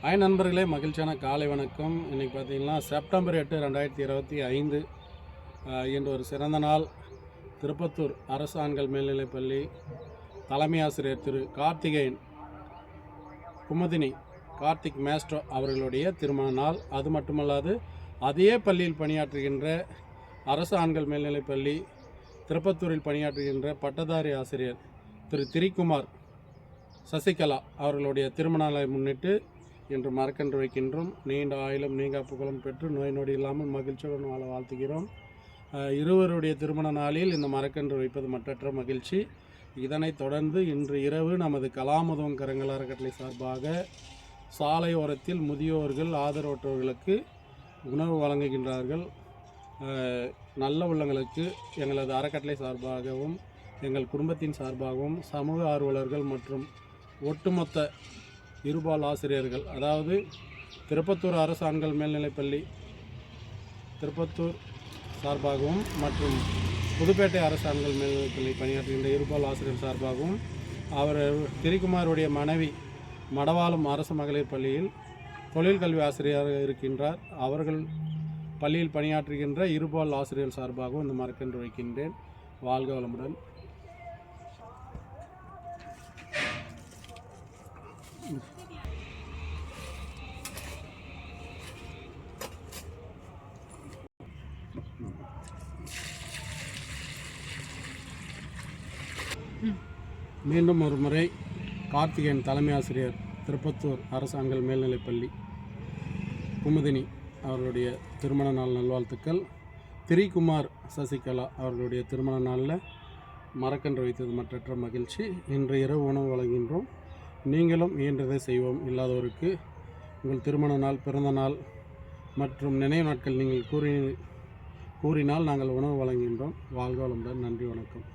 Hi நண்பர்களே, மகிழ்ச்சியான காலை வணக்கம். இன்றைக்கி பார்த்திங்கன்னா செப்டம்பர் 8, 2025 இன்று ஒரு சிறந்த நாள். திருப்பத்தூர் அரசு ஆண்கள் மேல்நிலைப்பள்ளி தலைமை ஆசிரியர் திரு கார்த்திகேயன் குமுதினி கார்த்திக் மேஸ்ட்ரோ அவர்களுடைய திருமண நாள். அது மட்டுமல்லாது அதே பள்ளியில் பணியாற்றுகின்ற அரசு ஆண்கள் மேல்நிலைப்பள்ளி திருப்பத்தூரில் பணியாற்றுகின்ற பட்டதாரி ஆசிரியர் திரு திரிகுமார் சசிகலா அவர்களுடைய திருமண நாளை முன்னிட்டு இன்று மரக்கன்று வைக்கின்றோம். நீண்ட ஆயுளும் நீங்கா புகழும் பெற்று நோய் நொடி இல்லாமல் மகிழ்ச்சியுடன் வாழ வாழ்த்துகிறோம். இருவருடைய திருமண நாளில் இந்த மரக்கன்று வைப்பது மற்றற்ற மகிழ்ச்சி. இதனைத் தொடர்ந்து இன்று இரவு நமது கலாமுதம் கரங்கள் அறக்கட்டளை சார்பாக சாலையோரத்தில் முதியோர்கள் ஆதரவற்றவர்களுக்கு உணவு வழங்குகின்றார்கள். நல்ல உள்ளங்களுக்கு எங்களது அறக்கட்டளை சார்பாகவும் எங்கள் குடும்பத்தின் சார்பாகவும் சமூக ஆர்வலர்கள் மற்றும் ஒட்டுமொத்த இருபால் ஆசிரியர்கள், அதாவது திருப்பத்தூர் அரசு ஆண்கள் மேல்நிலைப்பள்ளி திருப்பத்தூர் சார்பாகவும் மற்றும் புதுப்பேட்டை அரசு ஆண்கள் மேல்நிலைப்பள்ளி பணியாற்றுகின்ற இருபால் ஆசிரியர் சார்பாகவும் அவர் திரிகுமாருடைய மனைவி மடவாளம் அரசு மகளிர் பள்ளியில் தொழிற்கல்வி ஆசிரியராக இருக்கின்றார். அவர்கள் பள்ளியில் பணியாற்றுகின்ற இருபால் ஆசிரியர் சார்பாகவும் இந்த மரக்கன்று வைக்கின்றேன். வாழ்க வளமுடன். மீண்டும் ஒரு முறை கார்த்திகேயன் தலைமை ஆசிரியர் திருப்பத்தூர் அரசு ஆண்கள் மேல்நிலைப்பள்ளி குமுதினி அவர்களுடைய திருமண நாள் நல்வாழ்த்துக்கள். திரிகுமார் சசிகலா அவர்களுடைய திருமண நாளில் மரக்கன்று வைத்தது மற்றற்ற மகிழ்ச்சி. இன்று இரவு உணவு வழங்குகின்றோம். நீங்களும் இயன்றதை செய்வோம். இல்லாதவருக்கு உங்கள் திருமண நாள், பிறந்த நாள் மற்றும் நினைவு நாட்கள் நீங்கள் கூறினால் நாங்கள் உணவு வழங்குகின்றோம். வாழ்க வளமுடன். நன்றி, வணக்கம்.